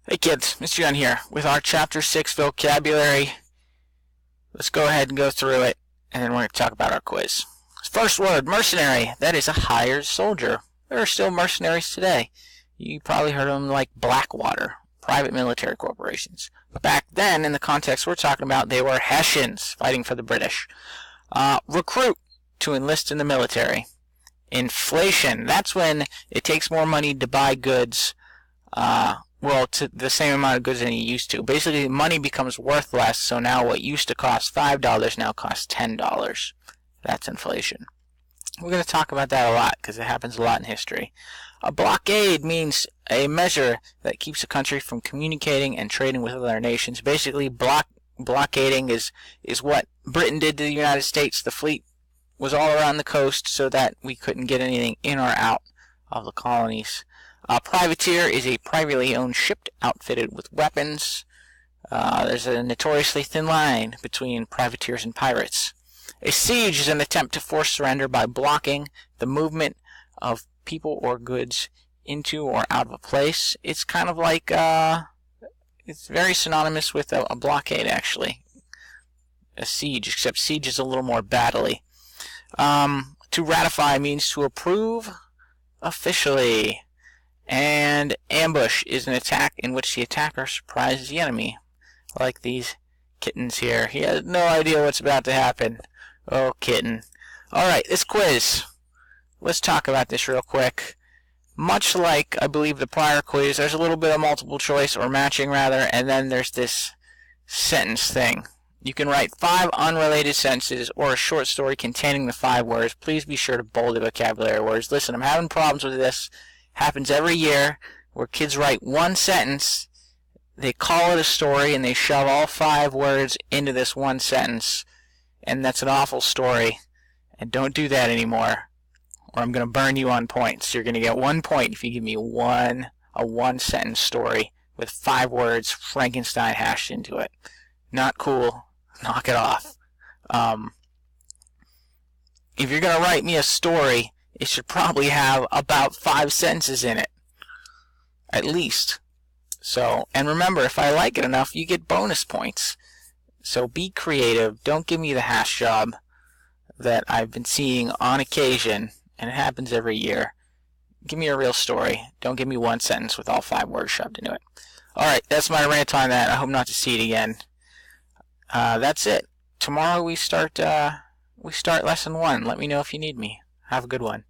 Hey kids, Mr. Young here with our Chapter 6 vocabulary. Let's go ahead and go through it, and then we're going to talk about our quiz. First word, mercenary. That is a hired soldier. There are still mercenaries today. You probably heard of them like Blackwater, private military corporations. But back then, in the context we're talking about, they were Hessians fighting for the British. Recruit, to enlist in the military. Inflation, that's when it takes more money to buy goods, to the same amount of goods than you used to. Basically, money becomes worth less, so now what used to cost $5 now costs $10. That's inflation. We're going to talk about that a lot because it happens a lot in history. A blockade means a measure that keeps a country from communicating and trading with other nations. Basically, blockading is what Britain did to the United States. The fleet was all around the coast so that we couldn't get anything in or out of the colonies. A privateer is a privately owned ship outfitted with weapons. There's a notoriously thin line between privateers and pirates. A siege is an attempt to force surrender by blocking the movement of people or goods into or out of a place. It's kind of like, it's very synonymous with a blockade, actually. A siege, except siege is a little more battly. To ratify means to approve officially. And ambush is an attack in which the attacker surprises the enemy. Like these kittens here. He has no idea what's about to happen. Oh, kitten. Alright, this quiz. Let's talk about this real quick. Much like, I believe, the prior quiz, there's a little bit of multiple choice, or matching rather, and then there's this sentence thing. You can write 5 unrelated sentences or a short story containing the 5 words. Please be sure to bold the vocabulary words. Listen, I'm having problems with this. Happens every year where kids write one sentence, they call it a story, and they shove all 5 words into this one sentence, and that's an awful story. And don't do that anymore, or I'm going to burn you on points. You're going to get 1 point if you give me a one-sentence story with 5 words Frankenstein hashed into it. Not cool. Knock it off. If you're going to write me a story, it should probably have about 5 sentences in it, at least. So, and remember, if I like it enough, you get bonus points. So be creative. Don't give me the hash job that I've been seeing on occasion, and it happens every year. Give me a real story. Don't give me one sentence with all 5 words shoved into it. Alright, that's my rant on that. I hope not to see it again. That's it. Tomorrow we start lesson 1. Let me know if you need me. Have a good one.